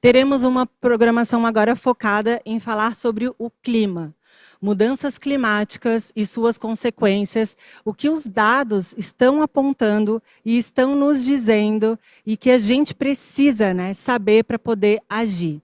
Teremos uma programação agora focada em falar sobre o clima, mudanças climáticas e suas consequências, o que os dados estão apontando e estão nos dizendo e que a gente precisa, né, saber para poder agir.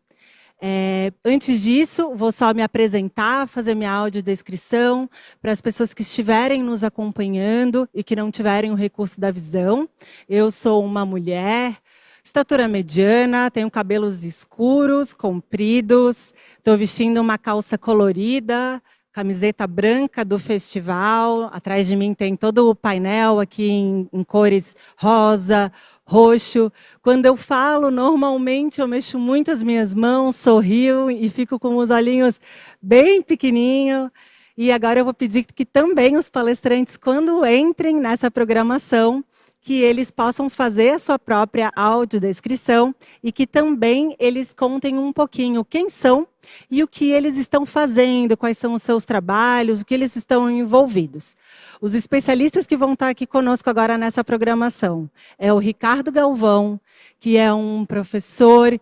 Antes disso, vou só me apresentar, fazer minha audiodescrição para as pessoas que estiverem nos acompanhando e que não tiverem o recurso da visão. Eu sou uma mulher, estatura mediana, tenho cabelos escuros, compridos, estou vestindo uma calça colorida, camiseta branca do festival, atrás de mim tem todo o painel aqui em cores rosa, roxo. Quando eu falo, normalmente eu mexo muito as minhas mãos, sorrio e fico com os olhinhos bem pequenininhos. E agora eu vou pedir que também os palestrantes, quando entrem nessa programação, que eles possam fazer a sua própria audiodescrição e que também eles contem um pouquinho quem são e o que eles estão fazendo, quais são os seus trabalhos, o que eles estão envolvidos. Os especialistas que vão estar aqui conosco agora nessa programação é o Ricardo Galvão, que é um professor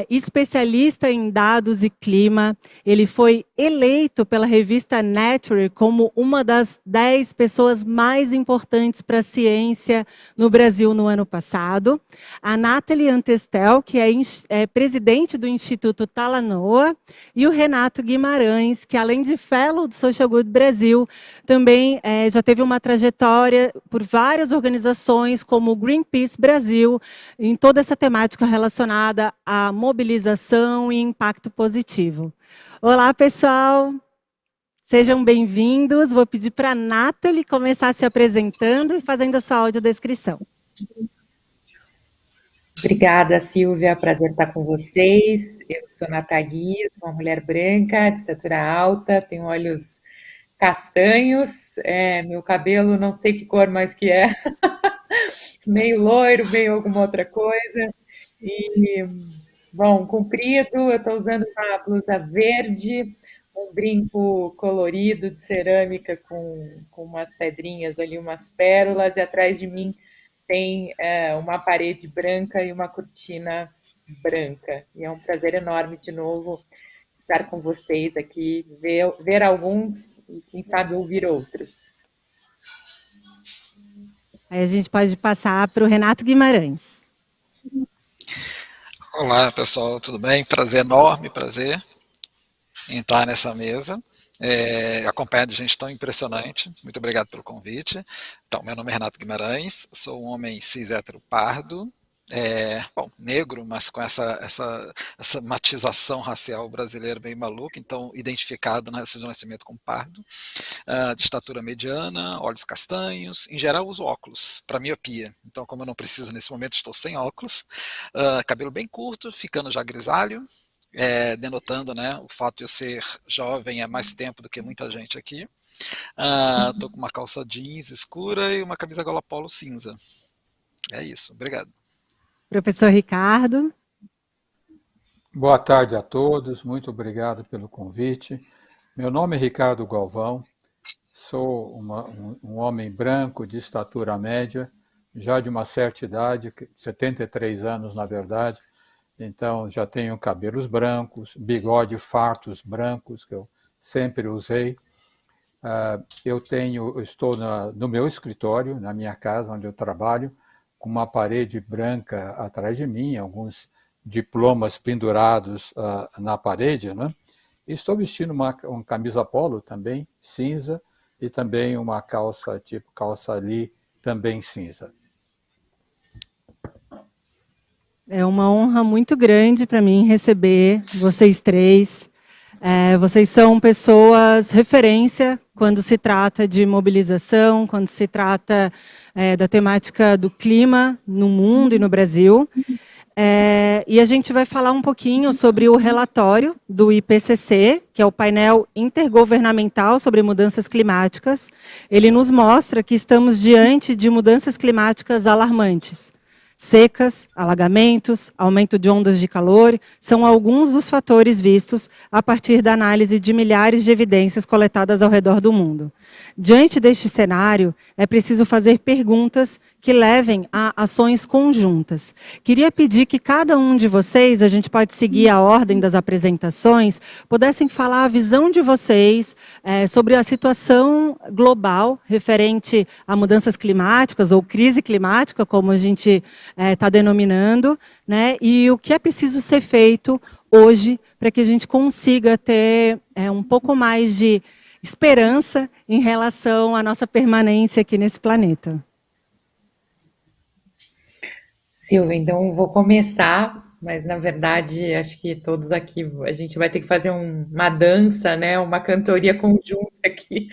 especialista em dados e clima. Ele foi eleito pela revista Nature como uma das 10 pessoas mais importantes para a ciência no Brasil no ano passado. A Nathalie Antestel, que é presidente do Instituto Talanoa, e o Renato Guimarães, que além de fellow do Social Good Brasil, também já teve uma trajetória por várias organizações, como o Greenpeace Brasil, em toda essa temática relacionada à mobilização e impacto positivo. Olá, pessoal! Sejam bem-vindos. Vou pedir para a Nathalie começar se apresentando e fazendo a sua audiodescrição. Obrigada, Silvia. Prazer estar com vocês. Eu sou Nathalie, sou uma mulher branca, de estatura alta, tenho olhos castanhos, meu cabelo não sei que cor mais que é, meio loiro, meio alguma outra coisa. E, bom, comprido, eu estou usando uma blusa verde, um brinco colorido de cerâmica com umas pedrinhas ali, umas pérolas, e atrás de mim tem uma parede branca e uma cortina branca. E é um prazer enorme, de novo, estar com vocês aqui, ver alguns e, quem sabe, ouvir outros. Aí a gente pode passar para o Renato Guimarães. Olá, pessoal, tudo bem? Prazer enorme, prazer em estar nessa mesa. Acompanhado de gente tão impressionante. Muito obrigado pelo convite. Então, meu nome é Renato Guimarães, sou um homem cis hétero pardo, negro, mas com essa matização racial brasileira bem maluca, então identificado na certidão de nascimento como pardo, de estatura mediana, olhos castanhos, em geral uso óculos, para miopia, então como eu não preciso nesse momento estou sem óculos, cabelo bem curto, ficando já grisalho, denotando, né, o fato de eu ser jovem há mais tempo do que muita gente aqui. Estou com uma calça jeans escura e uma camisa gola polo cinza. É isso, obrigado. Professor Ricardo. Boa tarde a todos, muito obrigado pelo convite. Meu nome é Ricardo Galvão, sou um homem branco de estatura média, já de uma certa idade, 73 anos na verdade, então já tenho cabelos brancos, bigode fartos brancos, que eu sempre usei. Estou no meu escritório, na minha casa onde eu trabalho, com uma parede branca atrás de mim, alguns diplomas pendurados na parede, né? Estou vestindo uma camisa polo também, cinza, e também uma calça tipo calça ali, também cinza. É uma honra muito grande para mim receber vocês três. Vocês são pessoas referência quando se trata de mobilização, quando se trata da temática do clima no mundo e no Brasil. E a gente vai falar um pouquinho sobre o relatório do IPCC, que é o painel intergovernamental sobre mudanças climáticas. Ele nos mostra que estamos diante de mudanças climáticas alarmantes. Secas, alagamentos, aumento de ondas de calor são alguns dos fatores vistos a partir da análise de milhares de evidências coletadas ao redor do mundo. Diante deste cenário, é preciso fazer perguntas que levem a ações conjuntas. Queria pedir que cada um de vocês, a gente pode seguir a ordem das apresentações, pudessem falar a visão de vocês sobre a situação global referente a mudanças climáticas ou crise climática, como a gente está denominando, né? E o que é preciso ser feito hoje para que a gente consiga ter um pouco mais de esperança em relação à nossa permanência aqui nesse planeta. Silvia, então vou começar, mas na verdade acho que todos aqui a gente vai ter que fazer uma dança, né? Uma cantoria conjunta aqui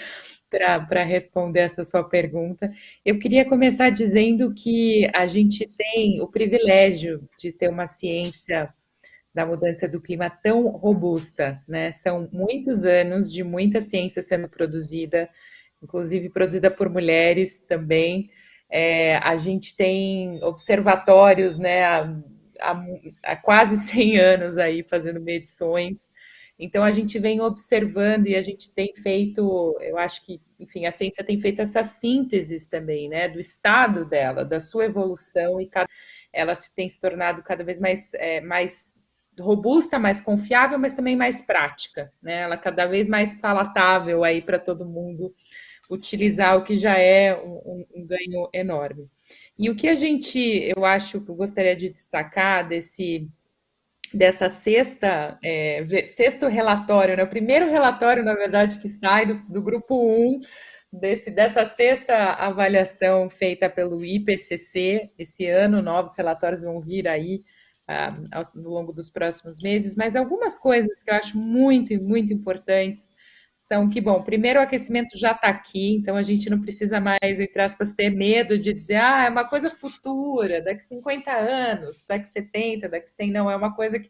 para responder essa sua pergunta. Eu queria começar dizendo que a gente tem o privilégio de ter uma ciência da mudança do clima tão robusta, né? São muitos anos de muita ciência sendo produzida, inclusive produzida por mulheres também. A gente tem observatórios, né, há quase 100 anos aí fazendo medições. Então a gente vem observando e a gente tem feito, eu acho que, enfim, a ciência tem feito essa síntese também, né, do estado dela, da sua evolução, e ela tem se tornado cada vez mais robusta, mais confiável, mas também mais prática, né? Ela cada vez mais palatável aí para todo mundo utilizar, o que já é um ganho enorme. E o que eu acho que eu gostaria de destacar dessa sexto relatório, né? O primeiro relatório, na verdade, que sai do grupo 1, dessa sexta avaliação feita pelo IPCC, esse ano, novos relatórios vão vir aí no longo dos próximos meses, mas algumas coisas que eu acho muito, muito importantes são que, bom, primeiro o aquecimento já está aqui, então a gente não precisa mais, entre aspas, ter medo de dizer, é uma coisa futura, daqui 50 anos, daqui 70, daqui 100, não, é uma coisa que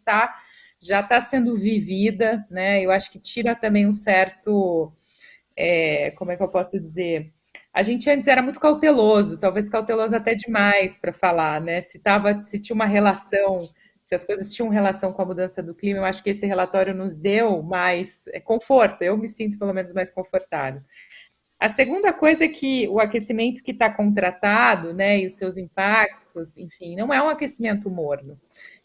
já está sendo vivida, né? Eu acho que tira também um certo, como é que eu posso dizer? A gente antes era muito cauteloso, talvez cauteloso até demais para falar, né? Se tinha uma relação, se as coisas tinham relação com a mudança do clima, eu acho que esse relatório nos deu mais conforto, eu me sinto pelo menos mais confortável. A segunda coisa é que o aquecimento que está contratado, né, e os seus impactos, enfim, não é um aquecimento morno.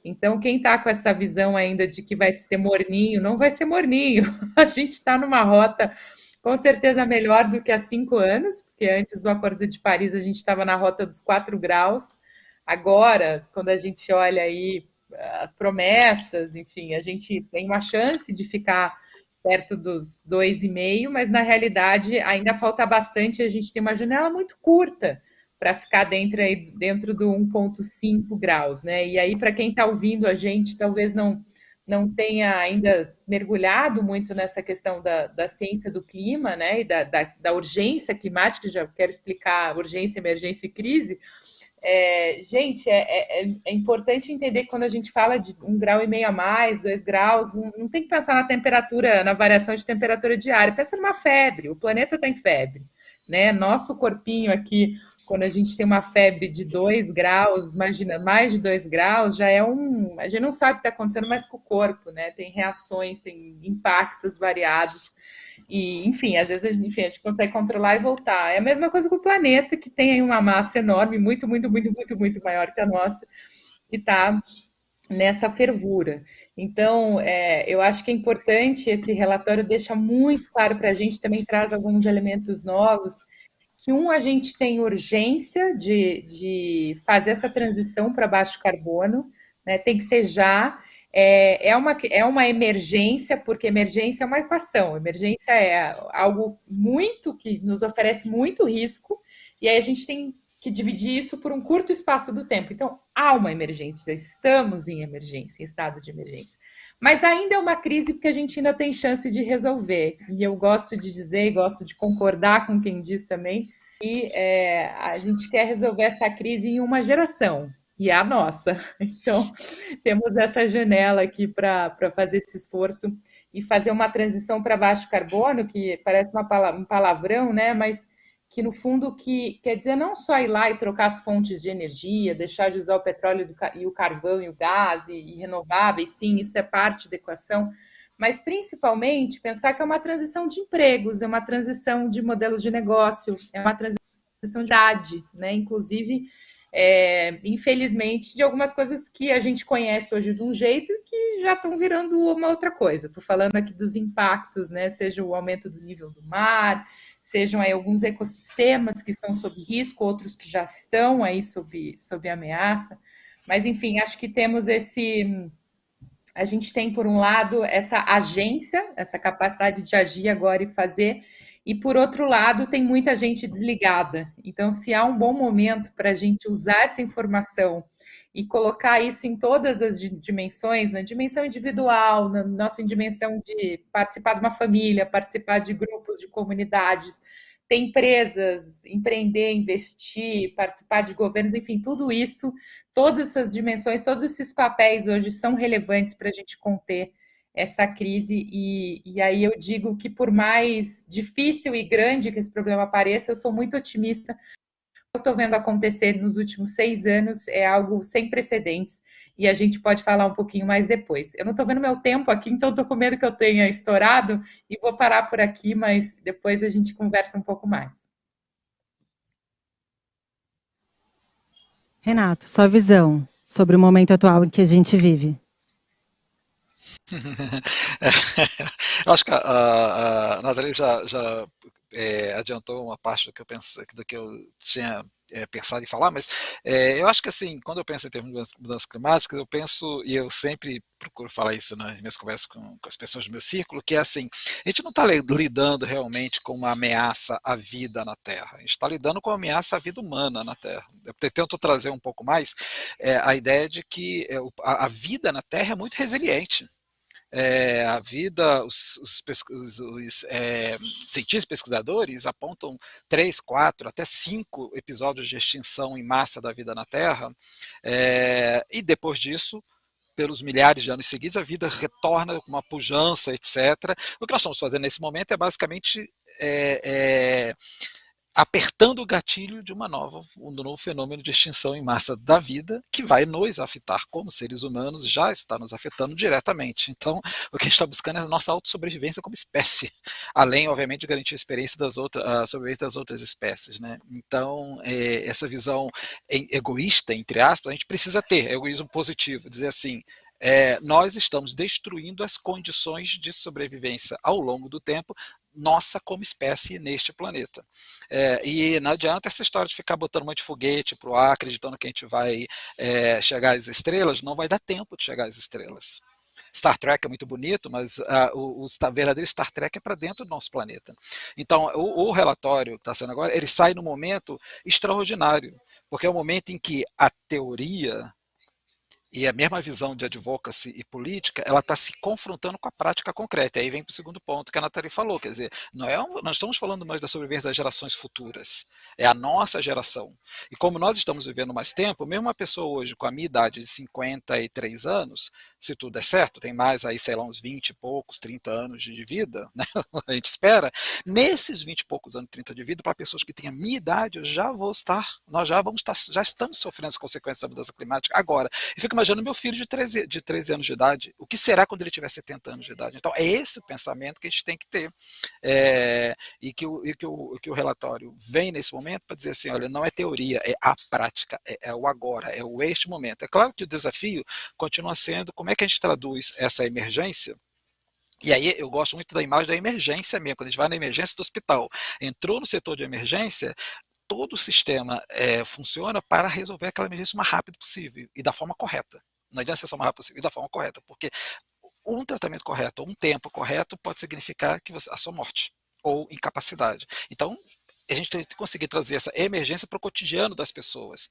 Então, quem está com essa visão ainda de que vai ser morninho, não vai ser morninho. A gente está numa rota com certeza melhor do que há 5 anos, porque antes do Acordo de Paris a gente estava na rota dos 4 graus. Agora, quando a gente olha aí as promessas, enfim, a gente tem uma chance de ficar perto dos 2,5, mas na realidade ainda falta bastante, a gente tem uma janela muito curta para ficar dentro do 1,5 graus, né? E aí, para quem está ouvindo a gente, talvez não tenha ainda mergulhado muito nessa questão da ciência do clima, né, e da urgência climática, já quero explicar urgência, emergência e crise. Gente, é importante entender que quando a gente fala de 1,5 grau a mais, 2 graus, não tem que pensar na temperatura, na variação de temperatura diária, pensa numa febre, o planeta está em febre, né? Nosso corpinho aqui, quando a gente tem uma febre de 2 graus, imagina, mais de 2 graus, já a gente não sabe o que está acontecendo mais com o corpo, né? Tem reações, tem impactos variados, e, enfim, às vezes a gente consegue controlar e voltar. É a mesma coisa com o planeta, que tem aí uma massa enorme, muito, muito, muito, muito, muito maior que a nossa, que está nessa fervura. Então, eu acho que é importante, esse relatório deixa muito claro para a gente, também traz alguns elementos novos, que a gente tem urgência de fazer essa transição para baixo carbono, né? Tem que ser já. É uma emergência, porque emergência é uma equação. Emergência é algo que nos oferece muito risco, e aí a gente tem que dividir isso por um curto espaço do tempo. Então, há uma emergência, estamos em emergência, em estado de emergência. Mas ainda é uma crise porque a gente ainda tem chance de resolver. E eu gosto de dizer, e gosto de concordar com quem diz também, que a gente quer resolver essa crise em uma geração, e é a nossa. Então, temos essa janela aqui para fazer esse esforço e fazer uma transição para baixo carbono, que parece um palavrão, né? Mas que no fundo que quer dizer não só ir lá e trocar as fontes de energia, deixar de usar o petróleo e o carvão e o gás e renováveis, sim, isso é parte da equação, mas principalmente pensar que é uma transição de empregos, é uma transição de modelos de negócio, é uma transição de idade, né? Inclusive, infelizmente, de algumas coisas que a gente conhece hoje de um jeito e que já estão virando uma outra coisa. Estou falando aqui dos impactos, né? Seja o aumento do nível do mar, sejam aí alguns ecossistemas que estão sob risco, outros que já estão aí sob ameaça. Mas, enfim, acho que temos a gente tem, por um lado, essa agência, essa capacidade de agir agora e fazer, e, por outro lado, tem muita gente desligada. Então, se há um bom momento para a gente usar essa informação e colocar isso em todas as dimensões, na dimensão individual, na nossa dimensão de participar de uma família, participar de grupos, de comunidades, ter empresas, empreender, investir, participar de governos, enfim, tudo isso, todas essas dimensões, todos esses papéis hoje são relevantes para a gente conter essa crise, e aí eu digo que por mais difícil e grande que esse problema pareça, eu sou muito otimista. O que eu estou vendo acontecer nos últimos 6 anos é algo sem precedentes, e a gente pode falar um pouquinho mais depois. Eu não estou vendo meu tempo aqui, então estou com medo que eu tenha estourado, e vou parar por aqui, mas depois a gente conversa um pouco mais. Renato, sua visão sobre o momento atual em que a gente vive. Eu acho que a Nathalie já adiantou uma parte do que eu tinha pensado em falar, mas eu acho que assim, quando eu penso em termos de mudanças climáticas, eu penso, e eu sempre procuro falar isso nas minhas conversas com as pessoas do meu círculo, que é assim, a gente não está lidando realmente com uma ameaça à vida na Terra, a gente está lidando com uma ameaça à vida humana na Terra. Eu tento trazer um pouco mais a ideia de que a vida na Terra é muito resiliente. A vida, os cientistas pesquisadores apontam 3, 4, até 5 episódios de extinção em massa da vida na Terra, e depois disso, pelos milhares de anos seguidos, a vida retorna com uma pujança, etc. O que nós estamos fazendo nesse momento é basicamente apertando o gatilho de um novo fenômeno de extinção em massa da vida, que vai nos afetar como seres humanos, já está nos afetando diretamente. Então, o que a gente está buscando é a nossa autossobrevivência como espécie, além, obviamente, de garantir a sobrevivência das outras espécies, né? Então, essa visão egoísta, entre aspas, a gente precisa ter, egoísmo positivo, dizer assim, nós estamos destruindo as condições de sobrevivência ao longo do tempo, nossa como espécie neste planeta. E não adianta essa história de ficar botando um monte de foguete para o ar, acreditando que a gente vai chegar às estrelas, não vai dar tempo de chegar às estrelas. Star Trek é muito bonito, mas o verdadeiro Star Trek é para dentro do nosso planeta. Então, o relatório que está sendo agora, ele sai num momento extraordinário, porque é o momento em que a teoria e a mesma visão de advocacy e política, ela está se confrontando com a prática concreta. E aí vem para o segundo ponto que a Nathalie falou, quer dizer, nós estamos falando mais da sobrevivência das gerações futuras, é a nossa geração. E como nós estamos vivendo mais tempo, mesmo uma pessoa hoje com a minha idade de 53 anos, se tudo der certo, tem mais aí, sei lá, uns 20 e poucos, 30 anos de vida, né? A gente espera, nesses 20 e poucos anos, 30 de vida, para pessoas que têm a minha idade, nós já estamos sofrendo as consequências da mudança climática agora. E fica imaginando meu filho de 13 anos de idade, o que será quando ele tiver 70 anos de idade? Então, é esse o pensamento que a gente tem que ter, e que o relatório vem nesse momento para dizer assim, olha, não é teoria, é a prática, é o agora, é este momento. É claro que o desafio continua sendo como é que a gente traduz essa emergência. E aí eu gosto muito da imagem da emergência mesmo, quando a gente vai na emergência do hospital, entrou no setor de emergência, todo o sistema funciona para resolver aquela emergência o mais rápido possível e da forma correta. Não adianta ser só o mais rápido possível, e da forma correta, porque um tratamento correto ou um tempo correto pode significar a sua morte ou incapacidade. Então, a gente tem que conseguir trazer essa emergência para o cotidiano das pessoas,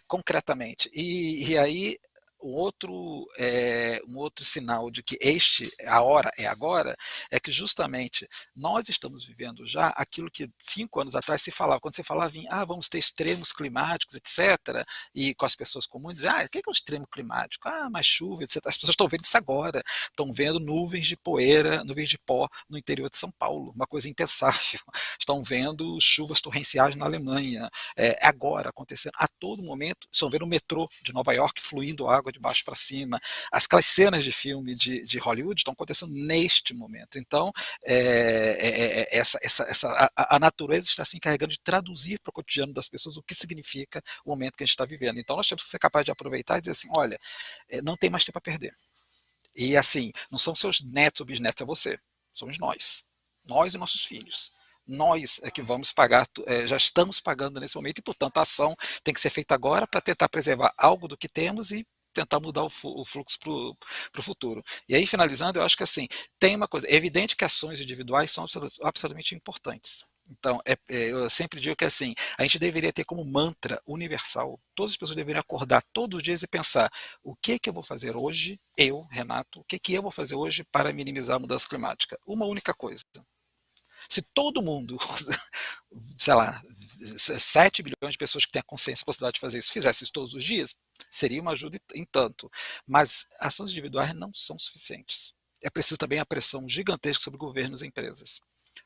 concretamente. E aí um outro sinal de que a hora é agora, é que justamente nós estamos vivendo já aquilo que 5 anos atrás se falava, quando você falava em vamos ter extremos climáticos, etc., e com as pessoas comuns, dizem, o que é um extremo climático? Mais chuva, etc. As pessoas estão vendo isso agora, estão vendo nuvens de poeira, nuvens de pó no interior de São Paulo, uma coisa impensável. Estão vendo chuvas torrenciais na Alemanha, agora acontecendo a todo momento. Estão vendo o metrô de Nova York fluindo água de baixo para cima. Aquelas cenas de filme de Hollywood estão acontecendo neste momento. Então, a natureza está se encarregando de traduzir para o cotidiano das pessoas o que significa o momento que a gente está vivendo. Então, nós temos que ser capazes de aproveitar e dizer assim, olha, não tem mais tempo a perder. E assim, não são seus netos ou bisnetos, é você. Somos nós e nossos filhos. Nós é que vamos pagar, já estamos pagando nesse momento, e portanto a ação tem que ser feita agora para tentar preservar algo do que temos e tentar mudar o fluxo para o futuro. E aí, finalizando, eu acho que assim, tem uma coisa, é evidente que ações individuais são absolutamente importantes. Então, eu sempre digo que assim, a gente deveria ter como mantra universal, todas as pessoas deveriam acordar todos os dias e pensar, o que eu vou fazer hoje, Renato, o que eu vou fazer hoje para minimizar a mudança climática? Uma única coisa. Se todo mundo, sei lá, 7 bilhões de pessoas que têm a consciência e a possibilidade de fazer isso, fizesse isso todos os dias, seria uma ajuda em tanto. Mas ações individuais não são suficientes. É preciso também a pressão gigantesca sobre governos e empresas.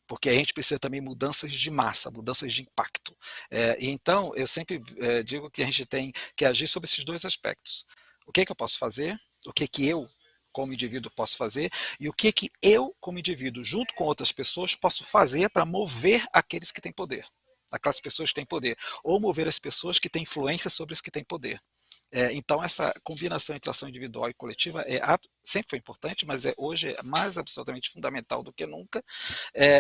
Porque a gente precisa também mudanças de massa, mudanças de impacto. Então, eu sempre digo que a gente tem que agir sobre esses dois aspectos. O que eu posso fazer? O que eu, como indivíduo, posso fazer? E o que eu, como indivíduo, junto com outras pessoas, posso fazer para mover aqueles que têm poder? Aquelas pessoas que têm poder. Ou mover as pessoas que têm influência sobre os que têm poder. Então, essa combinação entre ação individual e coletiva sempre foi importante, mas hoje é mais absolutamente fundamental do que nunca,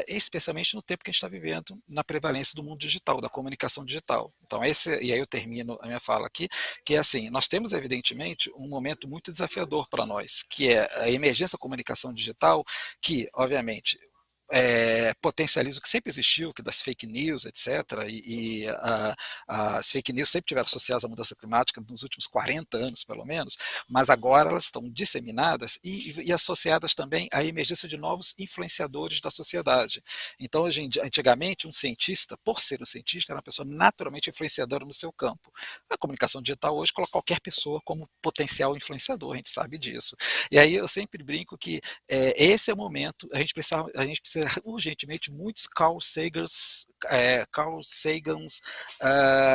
especialmente no tempo que a gente está vivendo, na prevalência do mundo digital, da comunicação digital. Então, e aí eu termino a minha fala aqui, que é assim, nós temos evidentemente um momento muito desafiador para nós, que é a emergência da comunicação digital, que, obviamente, potencializa o que sempre existiu, que das fake news, etc. As fake news sempre tiveram associadas à mudança climática nos últimos 40 anos, pelo menos, mas agora elas estão disseminadas e associadas também à emergência de novos influenciadores da sociedade. Então, antigamente, um cientista, por ser um cientista, era uma pessoa naturalmente influenciadora no seu campo. A comunicação digital hoje coloca qualquer pessoa como potencial influenciador, a gente sabe disso. E aí eu sempre brinco que esse é o momento, a gente precisa urgentemente muitos Carl Sagans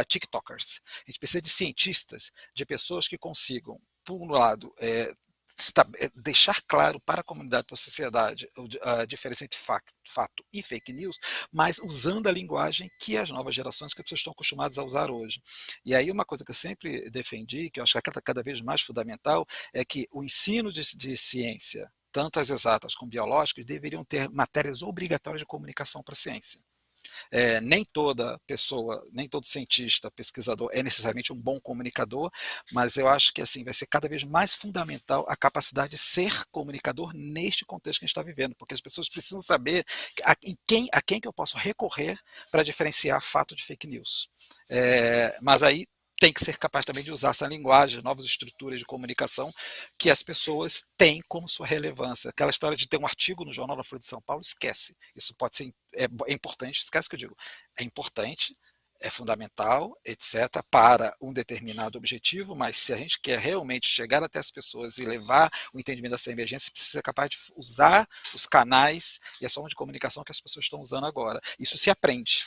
TikTokers. A gente precisa de cientistas, de pessoas que consigam, por um lado, deixar claro para a comunidade, para a sociedade, a diferença entre fato e fake news, mas usando a linguagem que as novas gerações, que as pessoas estão acostumadas a usar hoje. E aí uma coisa que eu sempre defendi, que eu acho que é cada vez mais fundamental, é que o ensino de ciência, tanto as exatas como biológicas, deveriam ter matérias obrigatórias de comunicação para a ciência. Nem toda pessoa, nem todo cientista, pesquisador é necessariamente um bom comunicador, mas eu acho que assim vai ser cada vez mais fundamental a capacidade de ser comunicador neste contexto que a gente está vivendo, porque as pessoas precisam saber a quem que eu posso recorrer para diferenciar fato de fake news. Mas aí tem que ser capaz também de usar essa linguagem, novas estruturas de comunicação que as pessoas têm como sua relevância. Aquela história de ter um artigo no Jornal da Folha de São Paulo, esquece. Isso pode ser importante, esquece o que eu digo. É importante, é fundamental, etc., para um determinado objetivo, mas se a gente quer realmente chegar até as pessoas e levar o entendimento dessa emergência, precisa ser capaz de usar os canais e as formas de comunicação que as pessoas estão usando agora. Isso se aprende.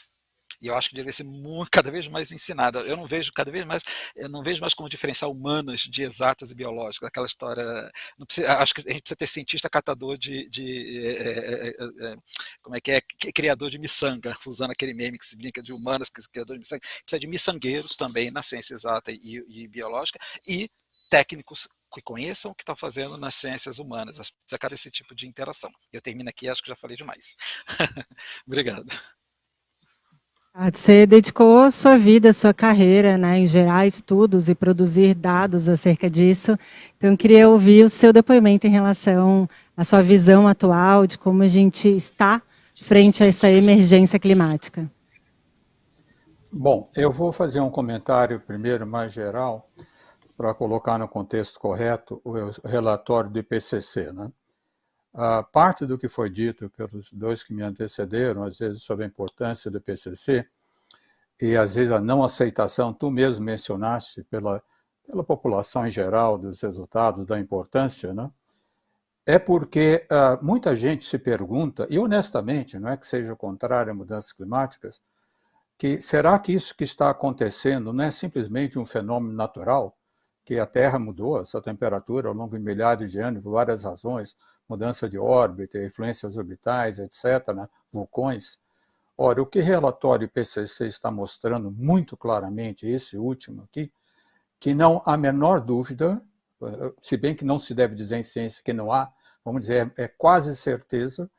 E eu acho que deveria ser cada vez mais ensinada. Eu não vejo mais como diferenciar humanas de exatas e biológicas. Aquela história. Acho que a gente precisa ter cientista catador como é que é? Criador de miçanga, usando aquele meme que se brinca de humanas, criador de miçanga. Precisa de miçangueiros também na ciência exata e biológica, e técnicos que conheçam o que estão fazendo nas ciências humanas. Precisa cada esse tipo de interação. Eu termino aqui, acho que já falei demais. Obrigado. Você dedicou sua vida, sua carreira, né, em gerar estudos e produzir dados acerca disso. Então, eu queria ouvir o seu depoimento em relação à sua visão atual de como a gente está frente a essa emergência climática. Bom, eu vou fazer um comentário primeiro mais geral, para colocar no contexto correto o relatório do IPCC, né? Parte do que foi dito pelos dois que me antecederam, às vezes sobre a importância do IPCC, e às vezes a não aceitação, tu mesmo mencionaste, pela população em geral, dos resultados, da importância, né? É porque muita gente se pergunta, e honestamente, não é que seja contrário a mudanças climáticas, que será que isso que está acontecendo não é simplesmente um fenômeno natural, que a Terra mudou essa temperatura ao longo de milhares de anos por várias razões, mudança de órbita, influências orbitais, etc., né? Vulcões. Ora, o que o relatório IPCC está mostrando muito claramente, esse último aqui, que não há a menor dúvida, se bem que não se deve dizer em ciência que não há, vamos dizer, é quase certeza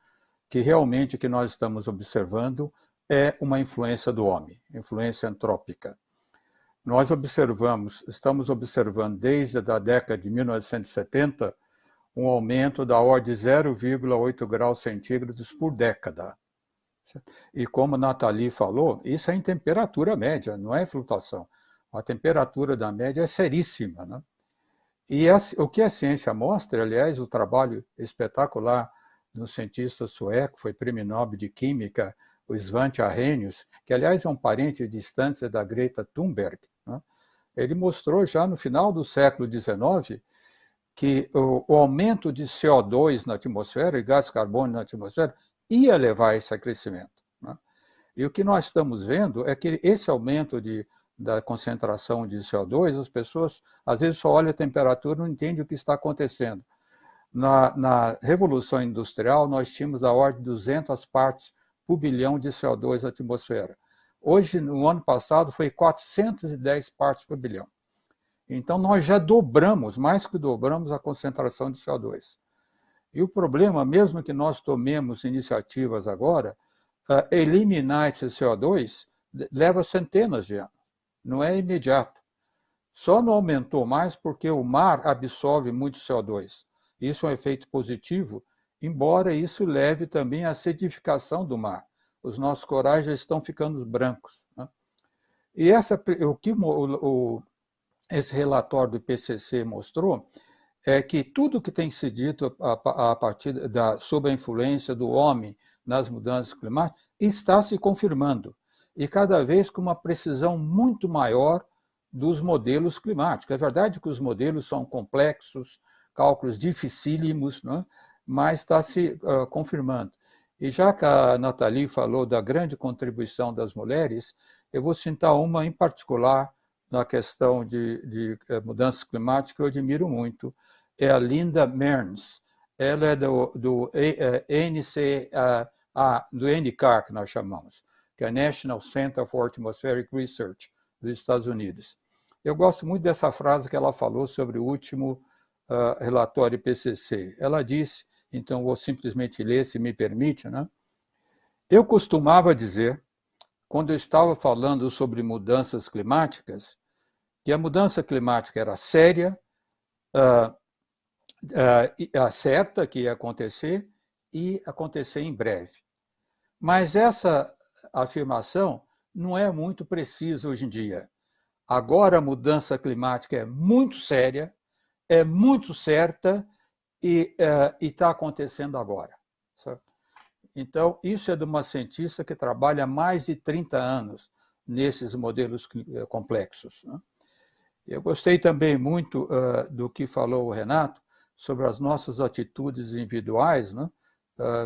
que realmente o que nós estamos observando é uma influência do homem, influência antrópica. Nós estamos observando desde a década de 1970 um aumento da ordem de 0,8 graus centígrados por década. E como a Nathalie falou, isso é em temperatura média, não é flutuação. A temperatura da média é seríssima, né? E o que a ciência mostra, aliás, o trabalho espetacular do cientista sueco, foi prêmio Nobel de Química, o Svante Arrhenius, que aliás é um parente de distância da Greta Thunberg, né? Ele mostrou já no final do século XIX que o aumento de CO2 na atmosfera e gás carbônico na atmosfera ia levar a esse aquecimento, né? E o que nós estamos vendo é que esse aumento da concentração de CO2, as pessoas às vezes só olham a temperatura e não entendem o que está acontecendo. Na Revolução Industrial, nós tínhamos da ordem de 200 partes por bilhão de CO2 na atmosfera. Hoje, no ano passado, foi 410 partes por bilhão. Então, nós já dobramos, mais que dobramos, a concentração de CO2. E o problema, mesmo que nós tomemos iniciativas agora, eliminar esse CO2 leva centenas de anos, não é imediato. Só não aumentou mais porque o mar absorve muito CO2. Isso é um efeito positivo, embora isso leve também à acidificação do mar. Os nossos corais já estão ficando brancos, né? E o que esse relatório do IPCC mostrou é que tudo que tem sido dito a partir sob a influência do homem nas mudanças climáticas está se confirmando, e cada vez com uma precisão muito maior dos modelos climáticos. É verdade que os modelos são complexos, cálculos dificílimos, né? Mas está se confirmando. E já que a Nathalie falou da grande contribuição das mulheres, eu vou citar uma em particular na questão de mudança climática que eu admiro muito, é a Linda Mearns. Ela é do NCAR, que nós chamamos, que é a National Center for Atmospheric Research dos Estados Unidos. Eu gosto muito dessa frase que ela falou sobre o último relatório IPCC. Ela disse, então vou simplesmente ler, se me permite, né? Eu costumava dizer, quando eu estava falando sobre mudanças climáticas, que a mudança climática era séria, certa que ia acontecer e acontecer em breve. Mas essa afirmação não é muito precisa hoje em dia. Agora a mudança climática é muito séria, é muito certa e está acontecendo agora, certo? Então, isso é de uma cientista que trabalha há mais de 30 anos nesses modelos complexos, né? Eu gostei também muito do que falou o Renato sobre as nossas atitudes individuais, né?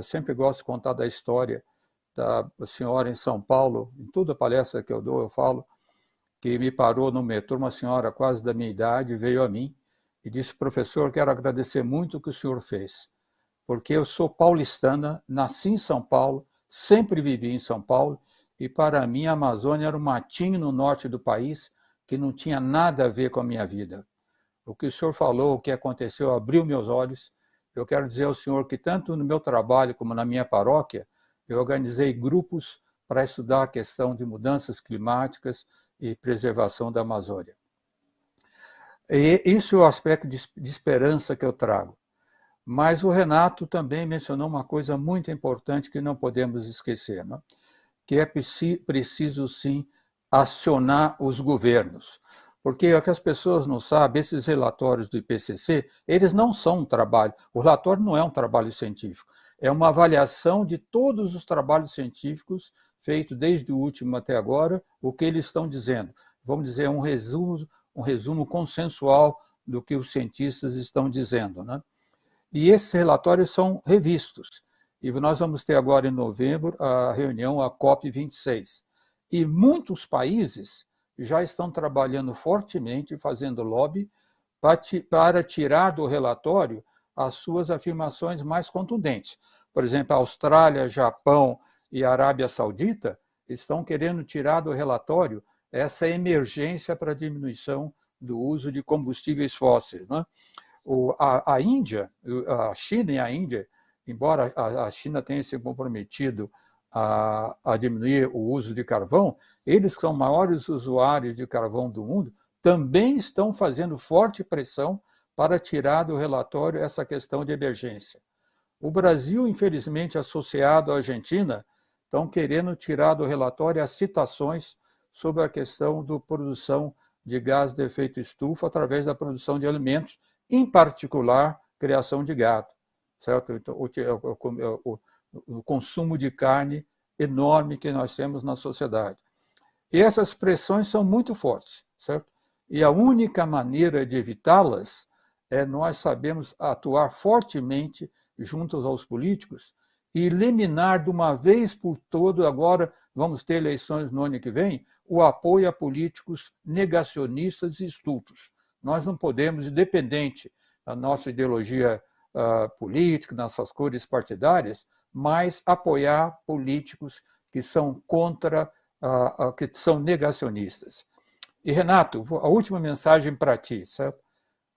Sempre gosto de contar da história da senhora em São Paulo. Em toda a palestra que eu dou, eu falo que me parou no metrô uma senhora quase da minha idade, veio a mim e disse: professor, quero agradecer muito o que o senhor fez, porque eu sou paulistana, nasci em São Paulo, sempre vivi em São Paulo, e para mim a Amazônia era um matinho no norte do país que não tinha nada a ver com a minha vida. O que o senhor falou, o que aconteceu, abriu meus olhos. Eu quero dizer ao senhor que tanto no meu trabalho como na minha paróquia, eu organizei grupos para estudar a questão de mudanças climáticas e preservação da Amazônia. E isso é o aspecto de esperança que eu trago. Mas o Renato também mencionou uma coisa muito importante que não podemos esquecer, né? Que é preciso, sim, acionar os governos. Porque o que as pessoas não sabem, esses relatórios do IPCC, eles não são um trabalho, o relatório não é um trabalho científico, é uma avaliação de todos os trabalhos científicos feitos desde o último até agora, o que eles estão dizendo. Vamos dizer, um resumo consensual do que os cientistas estão dizendo, né? E esses relatórios são revistos. E nós vamos ter agora em novembro a reunião, a COP26. E muitos países já estão trabalhando fortemente, fazendo lobby, para tirar do relatório as suas afirmações mais contundentes. Por exemplo, a Austrália, Japão e a Arábia Saudita estão querendo tirar do relatório essa emergência para a diminuição do uso de combustíveis fósseis, né? A Índia, a China e a Índia, embora a China tenha se comprometido a diminuir o uso de carvão, eles que são maiores usuários de carvão do mundo, também estão fazendo forte pressão para tirar do relatório essa questão de emergência. O Brasil, infelizmente, associado à Argentina, estão querendo tirar do relatório as citações sobre a questão da produção de gás de efeito estufa através da produção de alimentos, em particular, criação de gado, certo? Então, o consumo de carne enorme que nós temos na sociedade. E essas pressões são muito fortes, certo? E a única maneira de evitá-las é nós sabemos atuar fortemente juntos aos políticos e eliminar de uma vez por todas, agora vamos ter eleições no ano que vem, o apoio a políticos negacionistas e estultos. Nós não podemos, independente da nossa ideologia política, nossas cores partidárias, mas apoiar políticos que são contra, que são negacionistas. E, Renato, a última mensagem para ti, certo?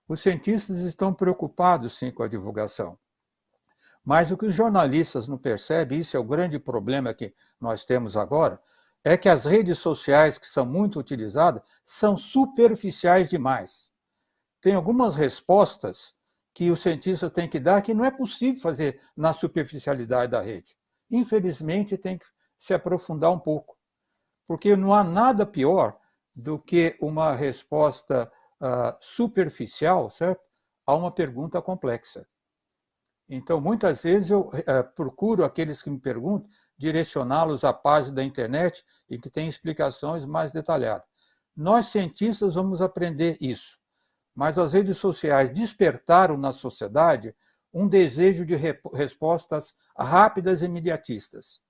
Os cientistas estão preocupados, sim, com a divulgação. Mas o que os jornalistas não percebem, isso é o grande problema que nós temos agora, é que as redes sociais que são muito utilizadas são superficiais demais. Tem algumas respostas que os cientistas têm que dar que não é possível fazer na superficialidade da rede. Infelizmente, tem que se aprofundar um pouco, porque não há nada pior do que uma resposta superficial, certo? A uma pergunta complexa. Então, muitas vezes eu procuro aqueles que me perguntam, direcioná-los à página da internet e que tem explicações mais detalhadas. Nós, cientistas, vamos aprender isso, mas as redes sociais despertaram na sociedade um desejo de respostas rápidas e imediatistas.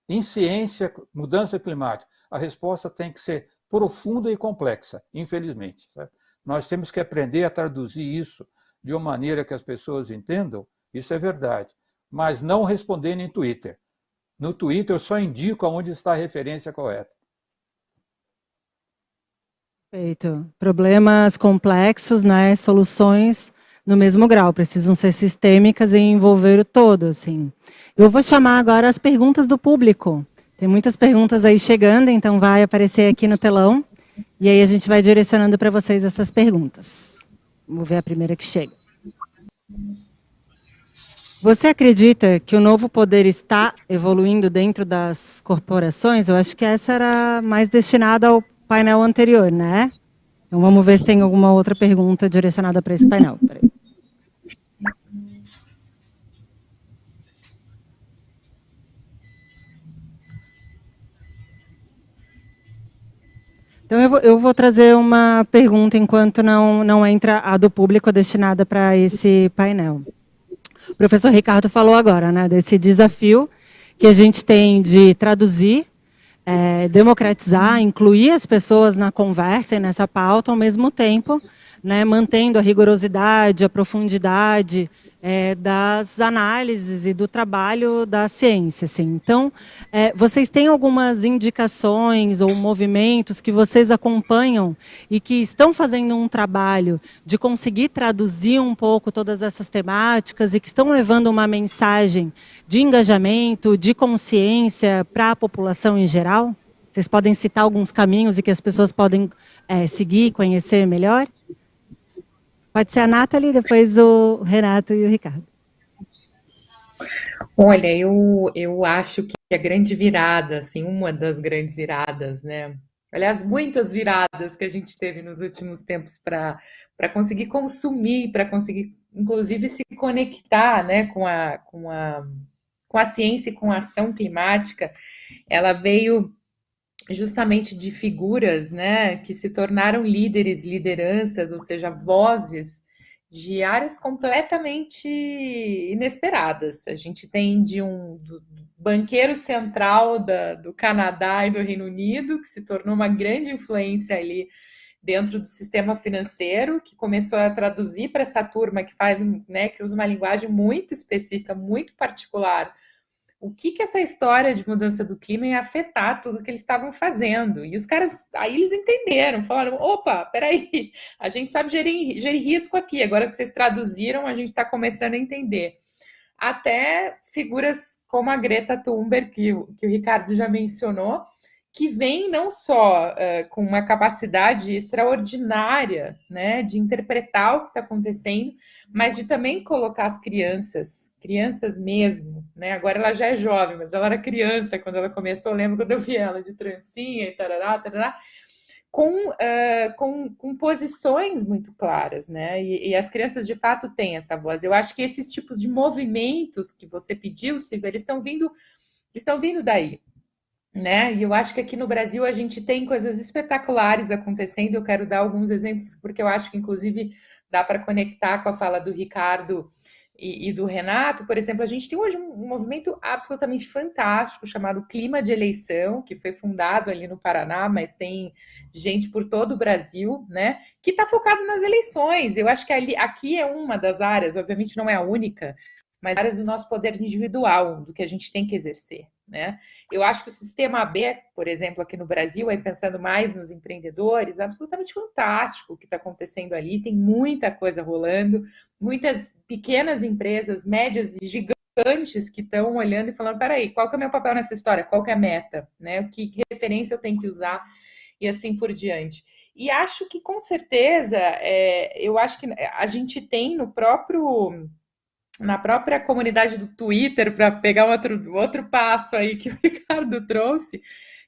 Em ciência, mudança climática, a resposta tem que ser profunda e complexa, infelizmente, certo? Nós temos que aprender a traduzir isso de uma maneira que as pessoas entendam, isso é verdade, mas não respondendo em Twitter. No Twitter eu só indico aonde está a referência correta. Perfeito. Problemas complexos, né? Soluções no mesmo grau, precisam ser sistêmicas e envolver o todo, assim. Eu vou chamar agora as perguntas do público. Tem muitas perguntas aí chegando, então vai aparecer aqui no telão. E aí a gente vai direcionando para vocês essas perguntas. Vamos ver a primeira que chega. Você acredita que o novo poder está evoluindo dentro das corporações? Eu acho que essa era mais destinada ao painel anterior, né? Então vamos ver se tem alguma outra pergunta direcionada para esse painel. Peraí. Então eu vou trazer uma pergunta enquanto não entra a do público destinada para esse painel. O professor Ricardo falou agora, né, desse desafio que a gente tem de traduzir, democratizar, incluir as pessoas na conversa e nessa pauta ao mesmo tempo, né, mantendo a rigorosidade, a profundidade das análises e do trabalho da ciência. Assim. Então, vocês têm algumas indicações ou movimentos que vocês acompanham e que estão fazendo um trabalho de conseguir traduzir um pouco todas essas temáticas e que estão levando uma mensagem de engajamento, de consciência para a população em geral? Vocês podem citar alguns caminhos e que as pessoas podem seguir e conhecer melhor? Pode ser a Nathalie, depois o Renato e o Ricardo. Olha, eu acho que a grande virada, assim, uma das grandes viradas, né, Aliás, muitas viradas que a gente teve nos últimos tempos para conseguir consumir, para conseguir, inclusive, se conectar, né, com a ciência e com a ação climática. Ela veio justamente de figuras, né, que se tornaram líderes, lideranças, ou seja, vozes de áreas completamente inesperadas. A gente tem do banqueiro central do Canadá e do Reino Unido, que se tornou uma grande influência ali dentro do sistema financeiro, que começou a traduzir para essa turma que faz, né, que usa uma linguagem muito específica, muito particular, o que essa história de mudança do clima ia afetar tudo que eles estavam fazendo. E os caras, aí eles entenderam, falaram, opa, peraí, a gente sabe gerir risco aqui, agora que vocês traduziram, a gente está começando a entender. Até figuras como a Greta Thunberg, que o Ricardo já mencionou, que vem não só com uma capacidade extraordinária, né, de interpretar o que está acontecendo, mas de também colocar as crianças mesmo, né? Agora ela já é jovem, mas ela era criança quando ela começou. Eu lembro quando eu vi ela de trancinha e tarará, tarará, com posições muito claras, né? E as crianças de fato têm essa voz. Eu acho que esses tipos de movimentos que você pediu, Silvia, eles estão vindo daí, né? E eu acho que aqui no Brasil a gente tem coisas espetaculares acontecendo. Eu quero dar alguns exemplos, porque eu acho que, inclusive, dá para conectar com a fala do Ricardo e do Renato. Por exemplo, a gente tem hoje um movimento absolutamente fantástico chamado Clima de Eleição, que foi fundado ali no Paraná, mas tem gente por todo o Brasil, né? Que está focado nas eleições. Eu acho que aqui é uma das áreas, obviamente não é a única, mas áreas do nosso poder individual, do que a gente tem que exercer, né? Eu acho que o sistema AB, por exemplo, aqui no Brasil, aí pensando mais nos empreendedores, é absolutamente fantástico o que está acontecendo ali, tem muita coisa rolando, muitas pequenas empresas, médias e gigantes que estão olhando e falando, peraí, qual que é o meu papel nessa história? Qual que é a meta? Né? Que referência eu tenho que usar? E assim por diante. E acho que, com certeza, eu acho que a gente tem na própria comunidade do Twitter, para pegar outro passo aí que o Ricardo trouxe,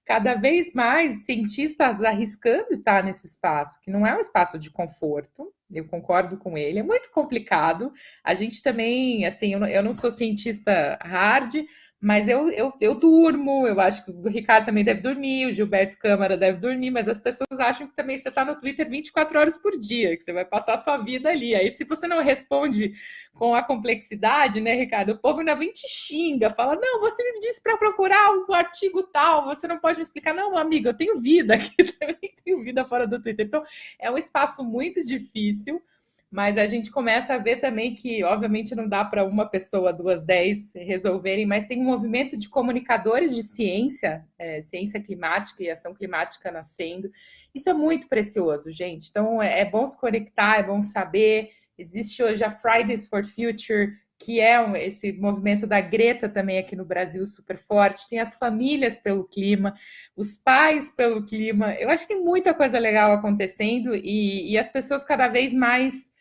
cada vez mais cientistas arriscando estar nesse espaço, que não é um espaço de conforto, eu concordo com ele, é muito complicado. A gente também, assim, eu não sou cientista hard, mas eu durmo, eu acho que o Ricardo também deve dormir, o Gilberto Câmara deve dormir, mas as pessoas acham que também você está no Twitter 24 horas por dia, que você vai passar a sua vida ali. Aí, se você não responde com a complexidade, né, Ricardo? O povo ainda vem te xinga, fala, não, você me disse para procurar um artigo tal, você não pode me explicar. Não, amigo, eu tenho vida aqui também, tenho vida fora do Twitter. Então, é um espaço muito difícil, mas a gente começa a ver também que, obviamente, não dá para uma pessoa, duas, 10 resolverem, mas tem um movimento de comunicadores de ciência, ciência climática e ação climática nascendo. Isso é muito precioso, gente. Então, é bom se conectar, é bom saber. Existe hoje a Fridays for Future, que é esse movimento da Greta também aqui no Brasil super forte. Tem as famílias pelo clima, os pais pelo clima. Eu acho que tem muita coisa legal acontecendo e as pessoas cada vez mais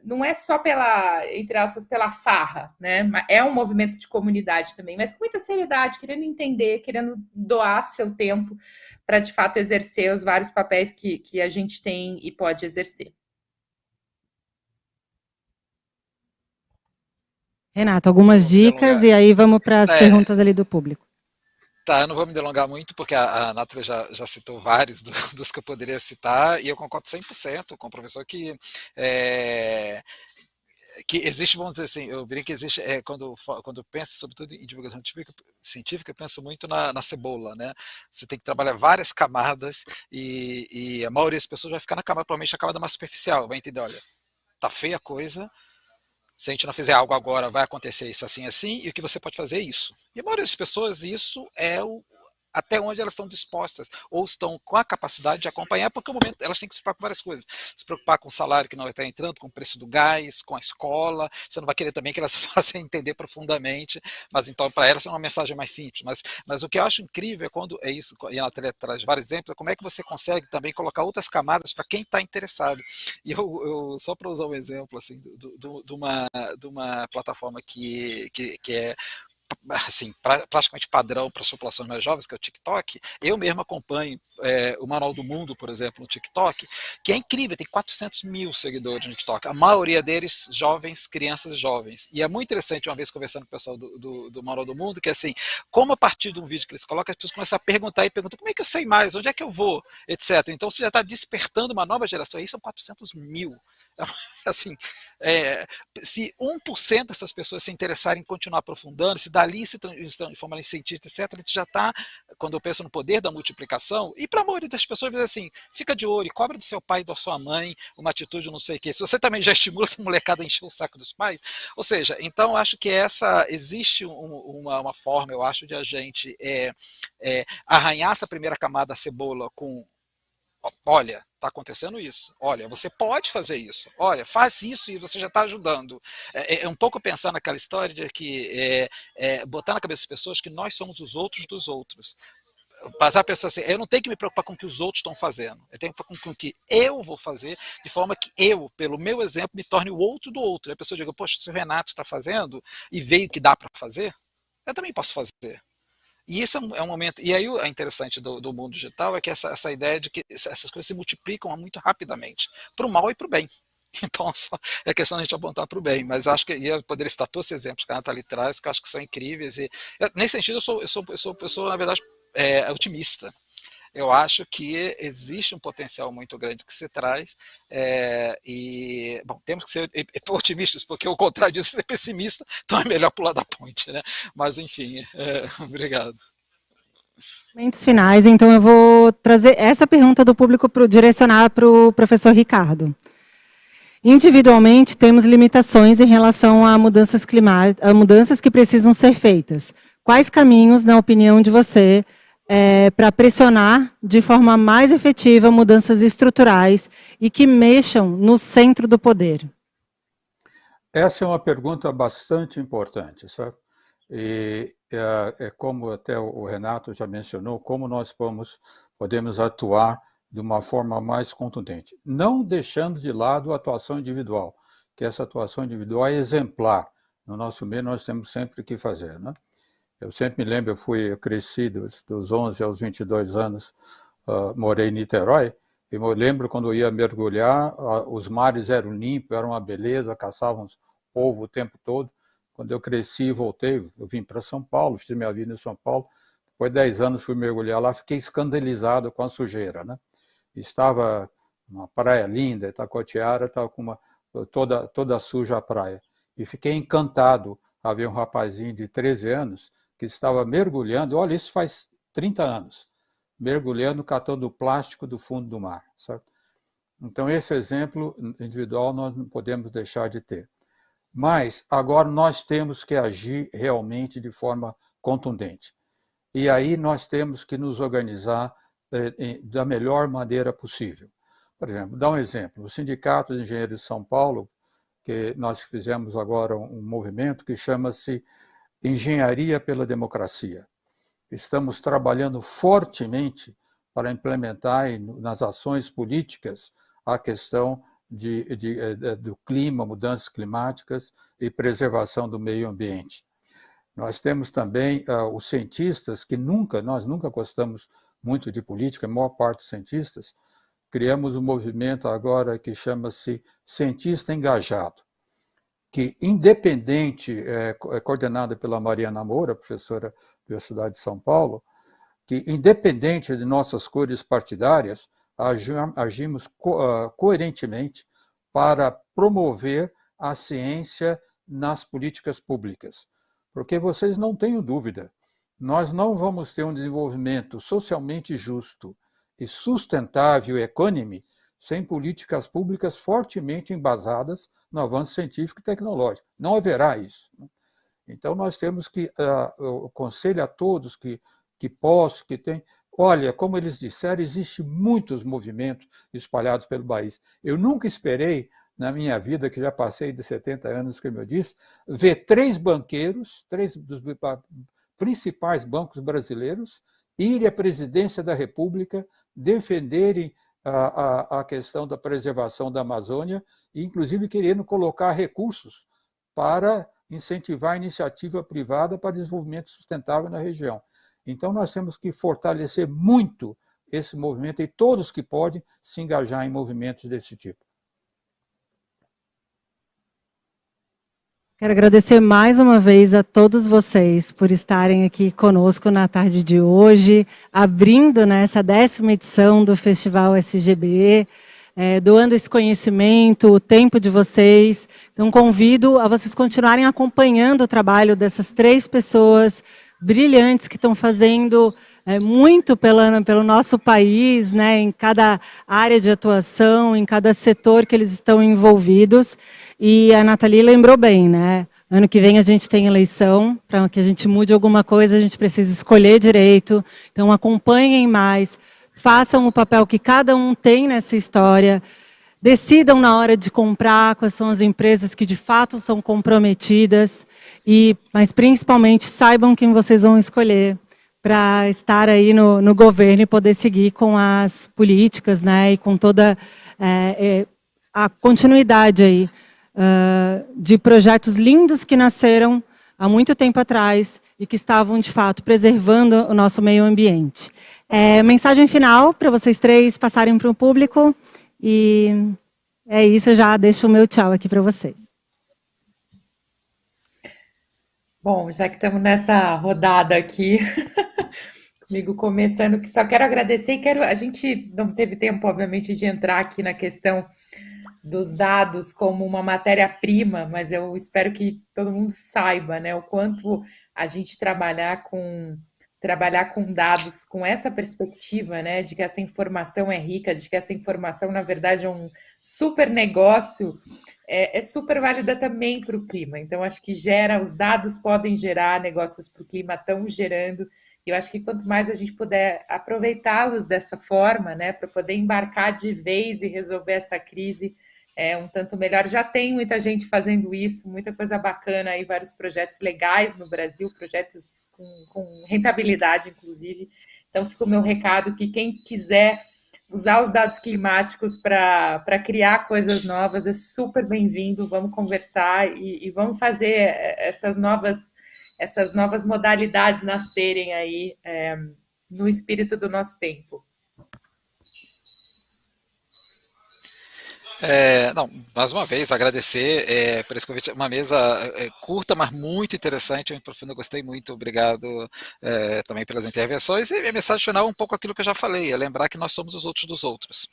não é só pela, entre aspas, pela farra, né? É um movimento de comunidade também, mas com muita seriedade, querendo entender, querendo doar seu tempo para, de fato, exercer os vários papéis que a gente tem e pode exercer. Renato, algumas dicas e aí vamos para as perguntas ali do público. Tá, eu não vou me delongar muito, porque a Nathalie já citou vários dos que eu poderia citar, e eu concordo 100% com o professor que existe, vamos dizer assim, eu brinco que existe, quando eu penso, sobretudo em divulgação científica, eu penso muito na cebola, né? Você tem que trabalhar várias camadas e a maioria das pessoas vai ficar provavelmente na camada mais superficial, vai entender, olha, tá feia a coisa, se a gente não fizer algo agora, vai acontecer isso assim, assim, e o que você pode fazer é isso. E a maioria das pessoas, isso é até onde elas estão dispostas, ou estão com a capacidade de acompanhar, porque no momento elas têm que se preocupar com várias coisas. Se preocupar com o salário que não está entrando, com o preço do gás, com a escola, você não vai querer também que elas façam entender profundamente, mas então para elas é uma mensagem mais simples. Mas o que eu acho incrível é quando é isso, e a Nathalie traz vários exemplos, é como é que você consegue também colocar outras camadas para quem está interessado. E eu só para usar um exemplo assim, de uma plataforma que é assim, praticamente padrão para as populações mais jovens, que é o TikTok. Eu mesmo acompanho o Manual do Mundo, por exemplo, no TikTok, que é incrível, tem 400 mil seguidores no TikTok, a maioria deles jovens, crianças jovens. E é muito interessante, uma vez conversando com o pessoal do Manual do Mundo, que é assim, como a partir de um vídeo que eles colocam, as pessoas começam a perguntar e perguntam, como é que eu sei mais, onde é que eu vou, etc. Então você já está despertando uma nova geração, aí são 400 mil. Assim, se 1% dessas pessoas se interessarem em continuar aprofundando, se dali se transformarem em cientista, etc., a gente já está, quando eu penso no poder da multiplicação, e para a maioria das pessoas, diz assim, fica de olho, cobra do seu pai e da sua mãe uma atitude não sei o quê. Se você também já estimula essa molecada a encher o saco dos pais, ou seja, então acho que existe uma forma, eu acho, de a gente arranhar essa primeira camada da cebola com olha, está acontecendo isso. Olha, você pode fazer isso. Olha, faz isso e você já está ajudando. É um pouco pensar naquela história de que botar na cabeça das pessoas que nós somos os outros dos outros. Passar a pensar assim, eu não tenho que me preocupar com o que os outros estão fazendo. Eu tenho que me preocupar com o que eu vou fazer, de forma que eu, pelo meu exemplo, me torne o outro do outro. E a pessoa diga, poxa, se o Renato está fazendo e veio que dá para fazer, eu também posso fazer. E isso é um momento. E aí o interessante do mundo digital é que essa ideia de que essas coisas se multiplicam muito rapidamente, para o mal e para o bem. Então só é questão de a gente apontar para o bem. Mas acho que eu poderia citar todos esses exemplos que a Nathalie traz, que eu acho que são incríveis. E nesse sentido, eu sou na verdade, otimista. Eu acho que existe um potencial muito grande que se traz e, bom, temos que ser otimistas, porque o contrário disso é ser pessimista, então é melhor pular da ponte, né? Mas, enfim, obrigado. Momentos finais, então eu vou trazer essa pergunta do público direcionar para o professor Ricardo. Individualmente, temos limitações em relação a mudanças climáticas, a mudanças que precisam ser feitas. Quais caminhos, na opinião de você, para pressionar de forma mais efetiva mudanças estruturais e que mexam no centro do poder? Essa é uma pergunta bastante importante, sabe? E como até o Renato já mencionou, como nós podemos atuar de uma forma mais contundente, não deixando de lado a atuação individual, que essa atuação individual é exemplar. No nosso meio nós temos sempre que fazer, né? Eu sempre me lembro, eu cresci dos 11 aos 22 anos, morei em Niterói, e eu lembro quando eu ia mergulhar, os mares eram limpos, era uma beleza, caçávamos polvo o tempo todo. Quando eu cresci e voltei, eu vim para São Paulo, fiz minha vida em São Paulo, depois de 10 anos fui mergulhar lá, fiquei escandalizado com a sujeira, né? Estava uma praia linda, Itacoatiara, estava com toda suja a praia. E fiquei encantado a ver um rapazinho de 13 anos que estava mergulhando, olha, isso faz 30 anos, mergulhando, catando o plástico do fundo do mar, certo? Então, esse exemplo individual nós não podemos deixar de ter. Mas, agora, nós temos que agir realmente de forma contundente. E aí nós temos que nos organizar da melhor maneira possível. Por exemplo, dá um exemplo, o Sindicato de Engenheiros de São Paulo, que nós fizemos agora um movimento que chama-se Engenharia pela Democracia. Estamos trabalhando fortemente para implementar nas ações políticas a questão do clima, mudanças climáticas e preservação do meio ambiente. Nós temos também os cientistas que nós nunca gostamos muito de política, a maior parte dos cientistas. Criamos um movimento agora que chama-se Cientista Engajado, que independente, é coordenada pela Mariana Moura, professora da Universidade de São Paulo, que independente de nossas cores partidárias, agimos coerentemente para promover a ciência nas políticas públicas. Porque vocês não tenham dúvida, nós não vamos ter um desenvolvimento socialmente justo e sustentável e econômico sem políticas públicas fortemente embasadas no avanço científico e tecnológico. Não haverá isso. Então, nós temos que, eu aconselho a todos que possam, que têm, olha, como eles disseram, existem muitos movimentos espalhados pelo país. Eu nunca esperei, na minha vida, que já passei de 70 anos, como eu disse, ver 3 banqueiros, 3 dos principais bancos brasileiros, irem à presidência da República, defenderem a questão da preservação da Amazônia, e inclusive querendo colocar recursos para incentivar a iniciativa privada para desenvolvimento sustentável na região. Então, nós temos que fortalecer muito esse movimento e todos que podem se engajar em movimentos desse tipo. Quero agradecer mais uma vez a todos vocês por estarem aqui conosco na tarde de hoje, abrindo, né, essa 10ª edição do Festival SGB, doando esse conhecimento, o tempo de vocês. Então, convido a vocês continuarem acompanhando o trabalho dessas 3 pessoas brilhantes que estão fazendo muito pelo nosso país, né, em cada área de atuação, em cada setor que eles estão envolvidos. E a Nathalie lembrou bem, né? Ano que vem a gente tem eleição, para que a gente mude alguma coisa, a gente precisa escolher direito. Então, acompanhem mais, façam o papel que cada um tem nessa história, decidam na hora de comprar quais são as empresas que de fato são comprometidas, mas principalmente saibam quem vocês vão escolher para estar aí no governo e poder seguir com as políticas, né, e com toda a continuidade aí, de projetos lindos que nasceram há muito tempo atrás e que estavam, de fato, preservando o nosso meio ambiente. Mensagem final para vocês 3 passarem para o público. E é isso, eu já deixo o meu tchau aqui para vocês. Bom, já que estamos nessa rodada aqui, comigo começando, que só quero agradecer e a gente não teve tempo, obviamente, de entrar aqui na questão dos dados como uma matéria-prima, mas eu espero que todo mundo saiba, né, o quanto a gente trabalhar com dados com essa perspectiva, né, de que essa informação é rica, de que essa informação, na verdade, é um super negócio, é super válida também para o clima. Então, acho que os dados podem gerar negócios para o clima, estão gerando, e eu acho que quanto mais a gente puder aproveitá-los dessa forma, né, para poder embarcar de vez e resolver essa crise, um tanto melhor. Já tem muita gente fazendo isso, muita coisa bacana aí, vários projetos legais no Brasil, projetos com rentabilidade, inclusive. Então, fica o meu recado que quem quiser usar os dados climáticos para criar coisas novas é super bem-vindo. Vamos conversar e vamos fazer essas novas modalidades nascerem aí no espírito do nosso tempo. Não, mais uma vez, agradecer por esse convite. Uma mesa curta, mas muito interessante, muito profunda, gostei muito, obrigado também pelas intervenções. E a mensagem final é um pouco aquilo que eu já falei, é lembrar que nós somos os outros dos outros.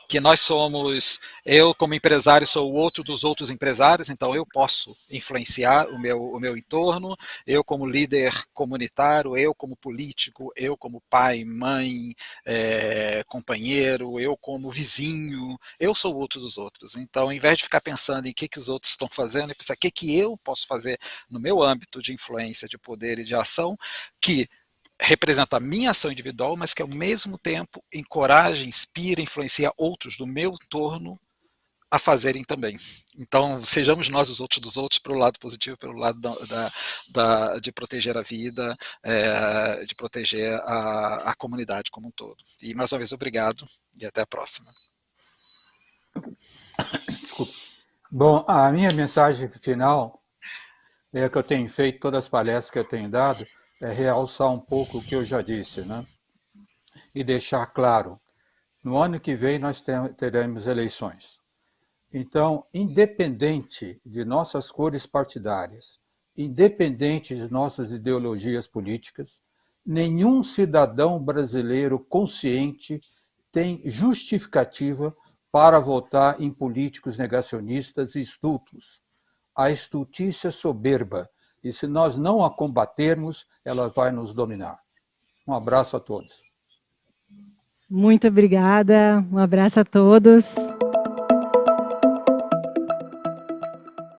Que nós somos, eu como empresário sou o outro dos outros empresários, então eu posso influenciar o meu entorno, eu como líder comunitário, eu como político, eu como pai, mãe, companheiro, eu como vizinho, eu sou o outro dos outros. Então, ao invés de ficar pensando em que os outros estão fazendo, pensar o que eu posso fazer no meu âmbito de influência, de poder e de ação, que representa a minha ação individual, mas que ao mesmo tempo encoraja, inspira, influencia outros do meu entorno a fazerem também. Então, sejamos nós os outros dos outros pelo lado positivo, pelo lado de proteger a vida, de proteger a comunidade como um todo. E mais uma vez, obrigado e até a próxima. Desculpa. Bom, a minha mensagem final é que eu tenho feito, todas as palestras que eu tenho dado, é realçar um pouco o que eu já disse, né? E deixar claro, no ano que vem nós teremos eleições. Então, independente de nossas cores partidárias, independente de nossas ideologias políticas, nenhum cidadão brasileiro consciente tem justificativa para votar em políticos negacionistas e estultos. A estultícia é soberba, e se nós não a combatermos, ela vai nos dominar. Um abraço a todos. Muito obrigada, um abraço a todos.